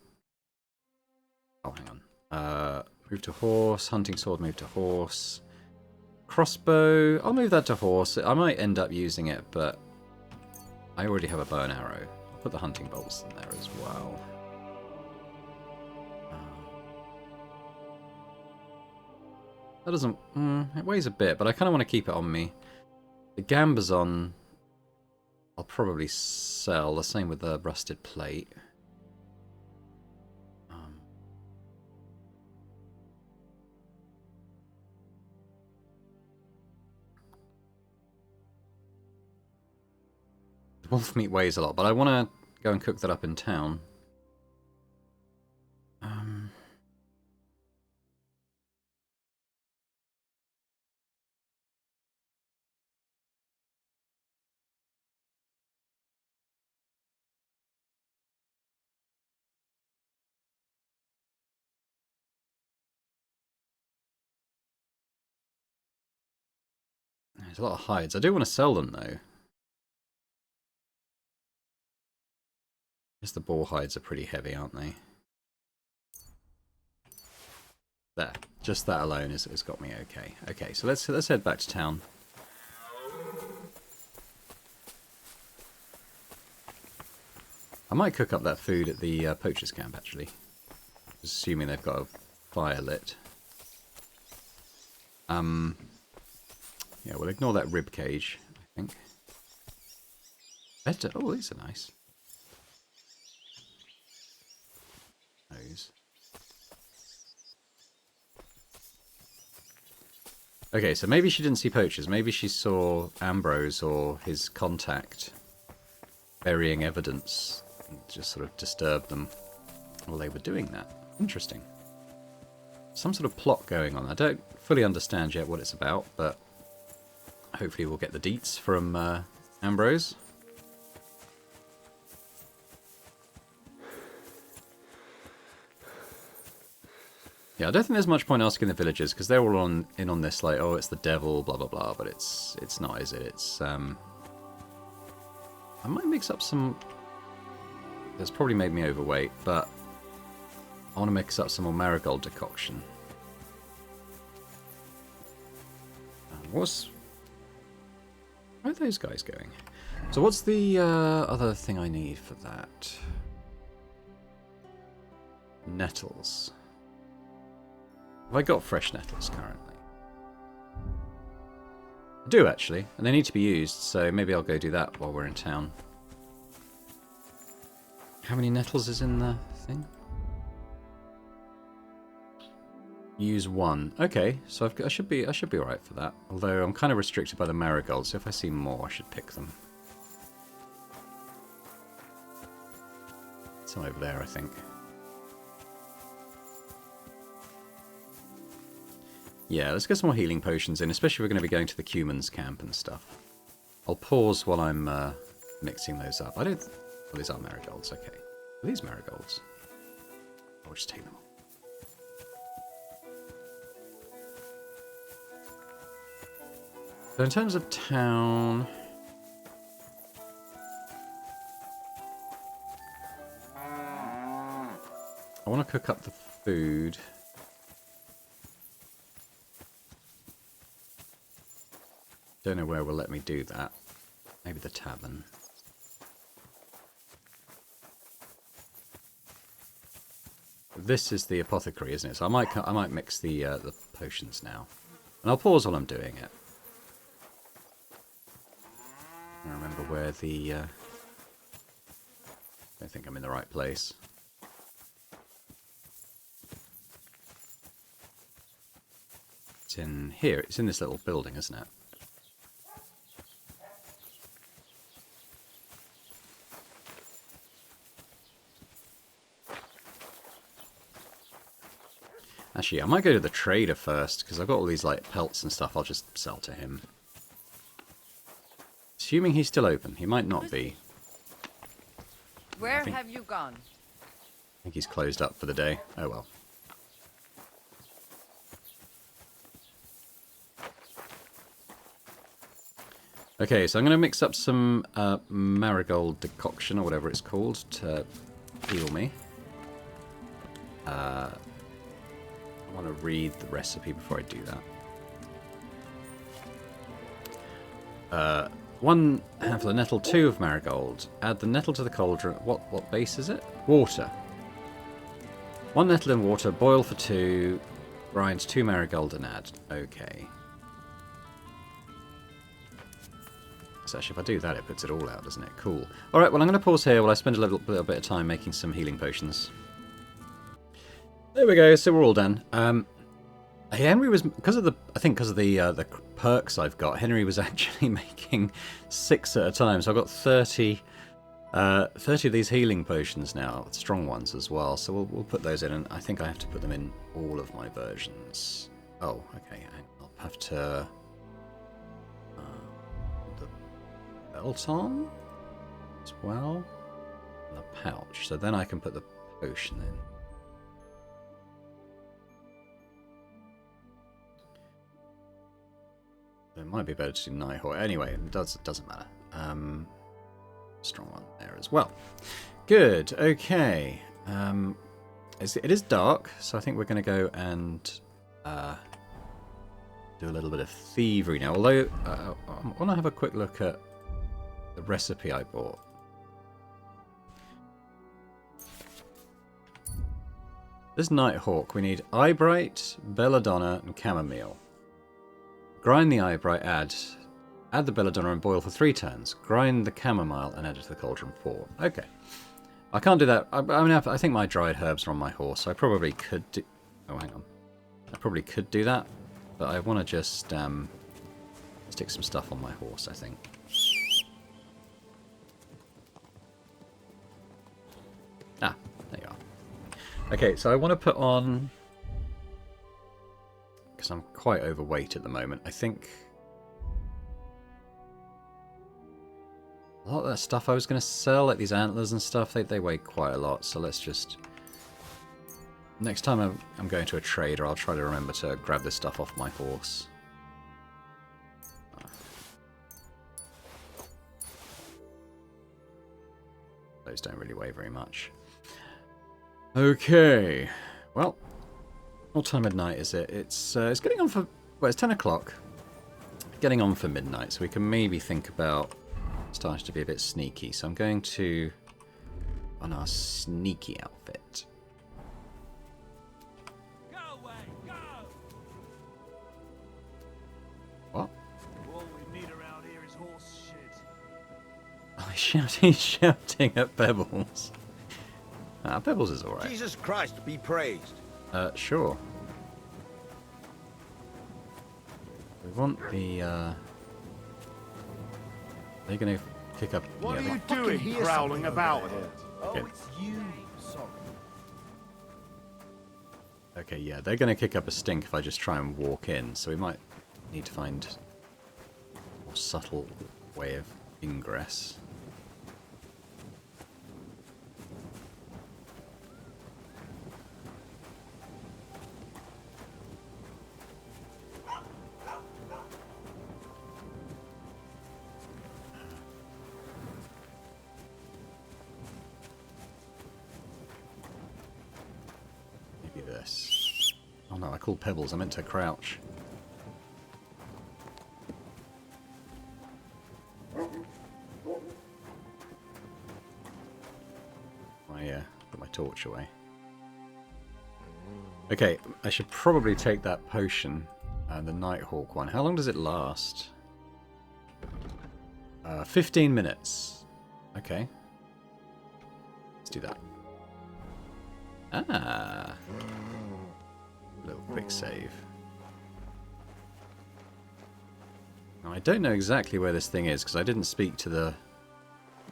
Oh, hang on. Move to horse, hunting sword, move to horse. Crossbow, I'll move that to horse. I might end up using it, but I already have a bow and arrow. I'll put the hunting bolts in there as well. That doesn't... it weighs a bit, but I kind of want to keep it on me. The gambazon, I'll probably sell. The same with the rusted plate. The wolf meat weighs a lot, but I want to go and cook that up in town. There's a lot of hides. I do want to sell them, though. I guess the boar hides are pretty heavy, aren't they? There. Just that alone has got me okay. Okay, so let's head back to town. I might cook up that food at the poacher's camp, actually. Assuming they've got a fire lit. Yeah, we'll ignore that rib cage, I think. Better. Oh, these are nice. Those. Okay, so maybe she didn't see poachers. Maybe she saw Ambrose or his contact burying evidence and just sort of disturbed them while they were doing that. Interesting. Some sort of plot going on. I don't fully understand yet what it's about, but hopefully we'll get the deets from Ambrose. Yeah, I don't think there's much point asking the villagers, because they're all in on this, like, oh, it's the devil, blah, blah, blah, but it's not, is it? It's, I might mix up some... That's probably made me overweight, but I want to mix up some more marigold decoction. Where are those guys going? So what's the other thing I need for that? Nettles. Have I got fresh nettles currently? I do, actually, and they need to be used, so maybe I'll go do that while we're in town. How many nettles is in the thing? Use 1. Okay, so I should be alright for that. Although I'm kind of restricted by the marigolds, so if I see more, I should pick them. Some over there, I think. Yeah, let's get some more healing potions in, especially if we're going to be going to the Cuman's camp and stuff. I'll pause while I'm mixing those up. I don't... Well, these are marigolds, okay. Are these marigolds? I'll just take them all. So in terms of town... I want to cook up the food. Don't know where will let me do that. Maybe the tavern. This is the apothecary, isn't it? So I might mix the potions now, and I'll pause while I'm doing it. I remember where the I think I'm in the right place. It's in here. It's in this little building, isn't it? Actually, I might go to the trader first, because I've got all these like pelts and stuff. I'll just sell to him. Assuming he's still open. He might not be. Where have you gone? I think he's closed up for the day. Oh well. Okay, so I'm going to mix up some marigold decoction, or whatever it's called, to heal me. I want to read the recipe before I do that. 1 handful of nettle, 2 of marigold. Add the nettle to the cauldron. What base is it? Water. 1 nettle in water, boil for 2, grind 2 marigold and add. Okay. So actually, if I do that, it puts it all out, doesn't it? Cool. Alright, well, I'm going to pause here while I spend a little bit of time making some healing potions. There we go, so we're all done. Henry was, because of the perks I've got, Henry was actually making 6 at a time, so I've got 30 of these healing potions now, strong ones as well, so we'll put those in, and I think I have to put them in all of my versions. Oh, okay, I'll have to... belt on as well, and a pouch, so then I can put the potion in. It might be better to do Nighthawk. Anyway, it doesn't matter. Strong one there as well. Good. Okay. It is dark, so I think we're going to go and do a little bit of thievery now. Although I want to have a quick look at the recipe I bought. This Nighthawk, we need eyebright, belladonna, and chamomile. Grind the eyebright, add the belladonna and boil for 3 turns. Grind the chamomile and add it to the cauldron 4. Okay. I can't do that. I mean, I think my dried herbs are on my horse, so I probably could do... Oh, hang on. I probably could do that, but I want to just stick some stuff on my horse, I think. Ah, there you are. Okay, so I want to put on... because I'm quite overweight at the moment. I think a lot of that stuff I was going to sell, like these antlers and stuff, they weigh quite a lot. So let's just... next time I'm going to a trader, I'll try to remember to grab this stuff off my horse. Those don't really weigh very much. Okay. Well... what time of night is it? It's getting on for... well, it's 10 o'clock. Getting on for midnight, so we can maybe think about starting to be a bit sneaky. So I'm going to... on our sneaky outfit. Go away, go! What? All we need around here is horse shit. Oh, he's shouting at Pebbles. Ah, Pebbles is alright. Jesus Christ be praised. Sure. We want the, they're gonna kick up... What yeah, are you doing growling about here? Okay. Oh, it's you. Sorry. Okay, yeah, they're gonna kick up a stink if I just try and walk in, so we might need to find a more subtle way of ingress. This. Oh no, I called Pebbles. I meant to crouch. Put my torch away. Okay, I should probably take that potion, the Nighthawk one. How long does it last? 15 minutes. Okay. Let's do that. Ah. Little quick save. Now, I don't know exactly where this thing is because I didn't speak to the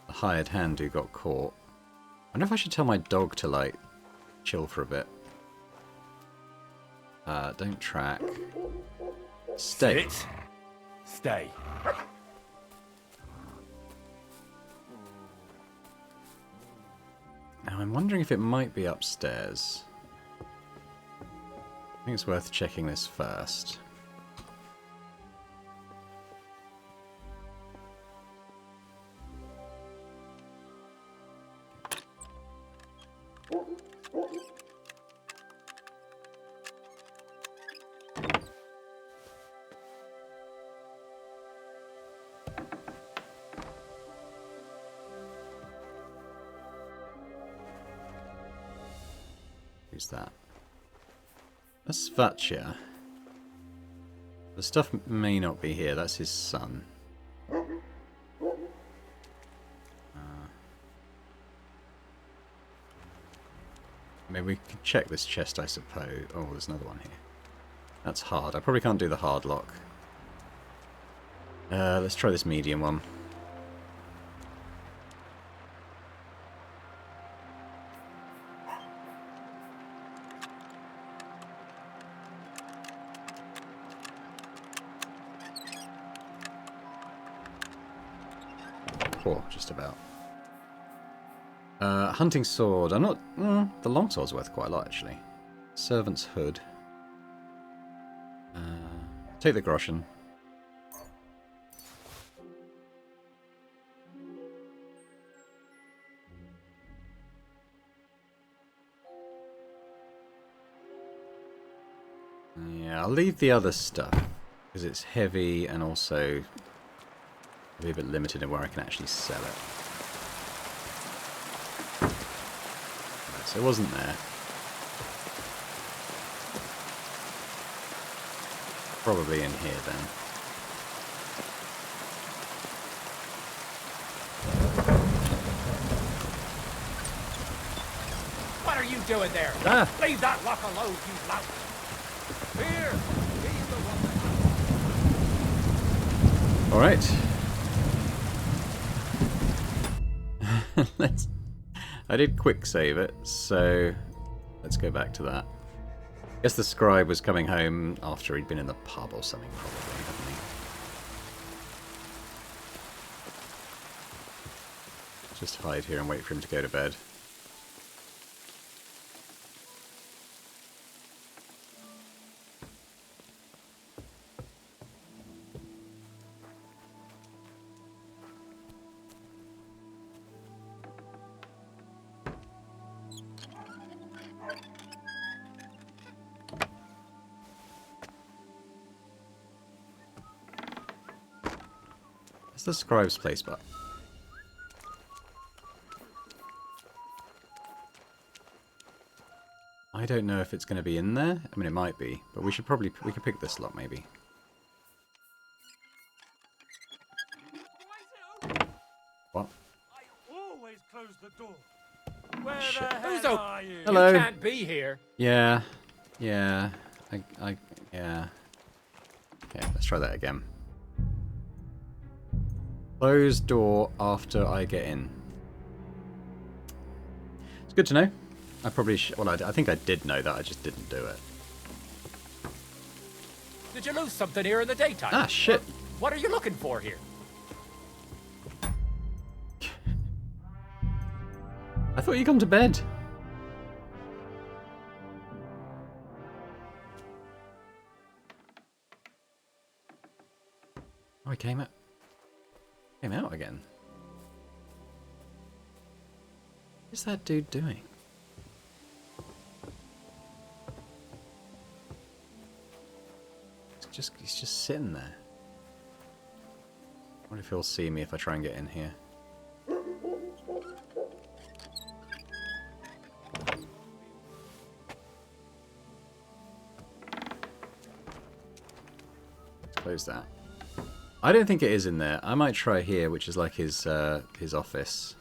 hired hand who got caught. I wonder if I should tell my dog to, like, chill for a bit. Don't track. Stay. Sit. Stay. Now, I'm wondering if it might be upstairs. I think it's worth checking this first. Who's that? That's Svatcha. The stuff may not be here. That's his son. Maybe we could check this chest, I suppose. Oh, there's another one here. That's hard. I probably can't do the hard lock. Let's try this medium one. Just about. Hunting sword. I'm not. The longsword's worth quite a lot, actually. Servant's hood. Take the groschen. Yeah, I'll leave the other stuff because it's heavy and also be a bit limited in where I can actually sell it. Right, so it wasn't there. Probably in here then. What are you doing there? Ah. Leave that lock alone, you lout. Here, he's the one. All right. I did quick save it, so let's go back to that. I guess the scribe was coming home after he'd been in the pub or something, probably, hadn't he? Just hide here and wait for him to go to bed. The scribe's place, but I don't know if it's going to be in there. I mean, it might be, but we could pick this lock maybe. What? I always close the door. Where Shit. the hell are you? Hello. You can't be here. Yeah. Yeah. Yeah. Okay, let's try that again. Close door after I get in. It's good to know. I probably well, I think I did know that. I just didn't do it. Did you lose something here in the daytime? Ah, shit. What are you looking for here? I thought you'd gone to bed. Oh, he came out again. What's that dude doing? He's just sitting there. I wonder if he'll see me if I try and get in here. Let's close that. I don't think it is in there. I might try here, which is like his office.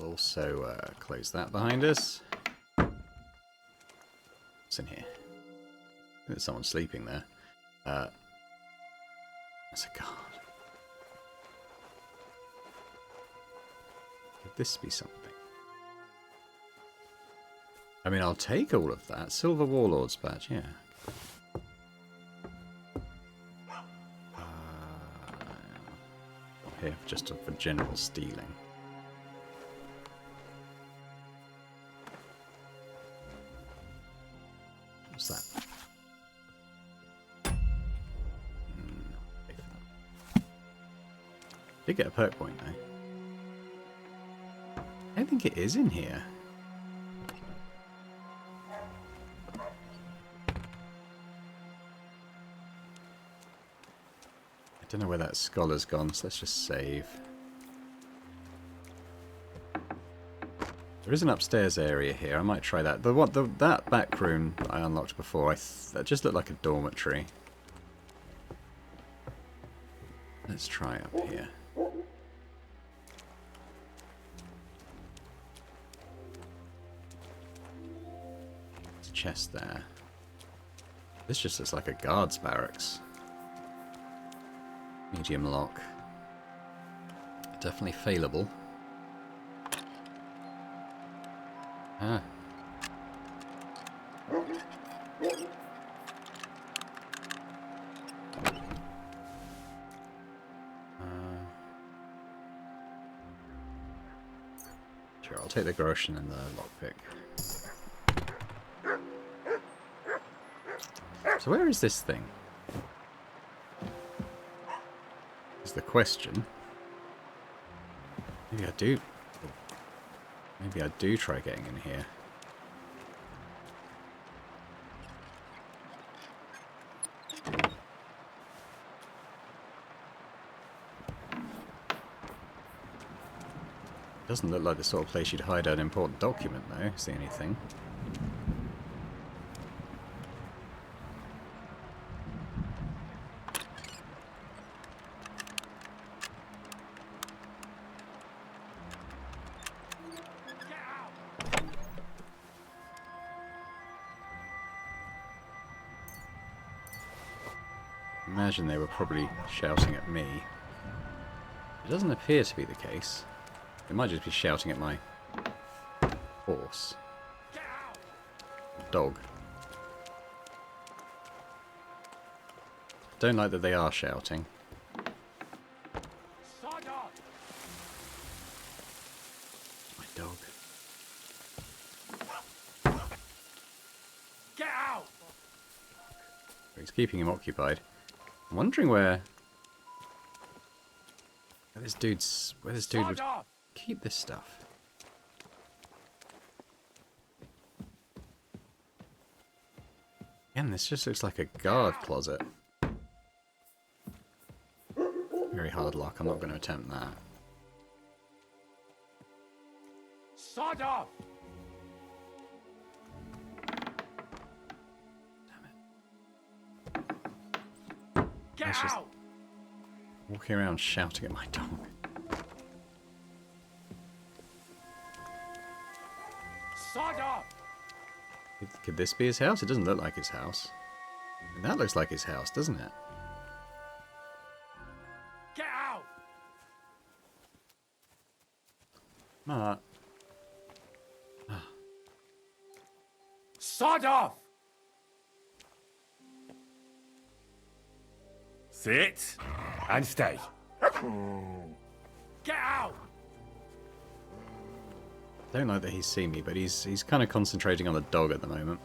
I'll also close that behind us. What's in here? I think there's someone sleeping there. That's a guard. Could this be something? I mean, I'll take all of that. Silver Warlord's badge, yeah. Here, just for general stealing. What's that? Pay for that. Did get a perk point though. I don't think it is in here. I don't know where that scholar's gone, so let's just save. There is an upstairs area here. I might try that. That back room I unlocked before, that just looked like a dormitory. Let's try up here. There's a chest there. This just looks like a guard's barracks. Medium lock. Definitely failable. Ah. Sure, I'll take the Groshen and the lockpick. So where is this thing? Is the question. Maybe I do. Maybe I do try getting in here. Doesn't look like the sort of place you'd hide an important document, though. Is the only thing. Imagine they were probably shouting at me. It doesn't appear to be the case. They might just be shouting at my horse. Dog. Don't like that they are shouting. My dog. Get out! He's keeping him occupied. I'm wondering where this dude would keep this stuff. Again, this just looks like a guard closet. Very hard luck. I'm not going to attempt that. Sod off! Get out! Walking around shouting at my dog. Sod off! Could this be his house? It doesn't look like his house. I mean, that looks like his house, doesn't it? Get out! Mark. Sod off! Sit and stay. Get out! Don't like that he's seen me, but he's kind of concentrating on the dog at the moment.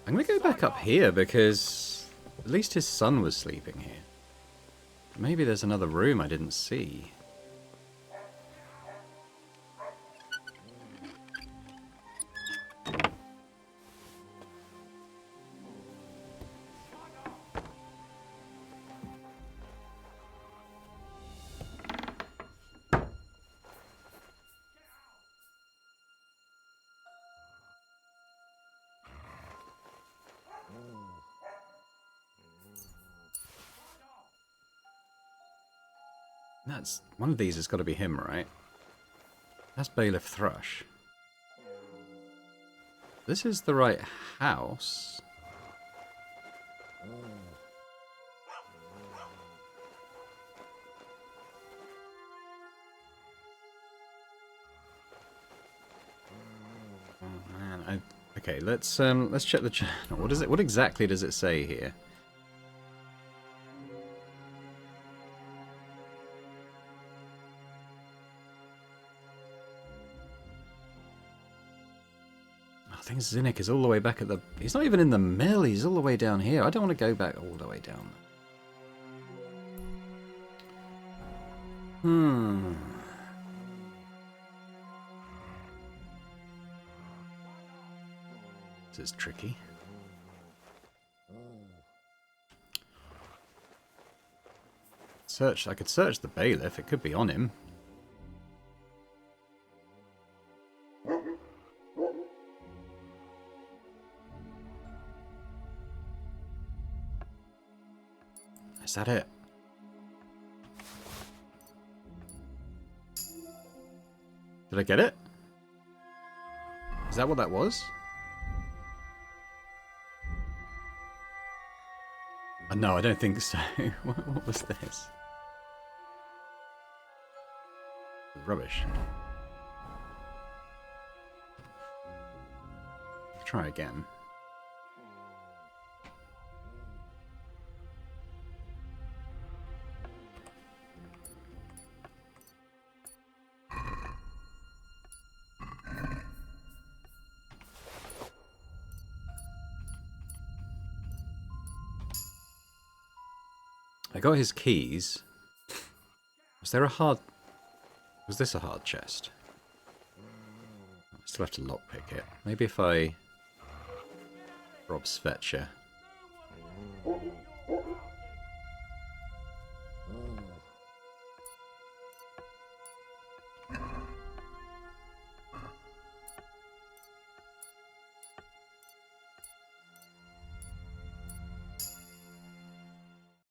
I'm going to go back up here because at least his son was sleeping here. Maybe there's another room I didn't see. That's one of these has got to be him, right? That's Bailiff Thrush. This is the right house. Oh man, okay, let's check the journal. What exactly does it say here? I think Zinnik is all the way back at the... He's not even in the mill, he's all the way down here. I don't want to go back all the way down there. This is tricky. I could search the bailiff, it could be on him. Is that it? Did I get it? Is that what that was? No, I don't think so. What was this? Rubbish. Try again. I got his keys. Was this a hard chest? I still have to lockpick it. Maybe if I rob Svetcha.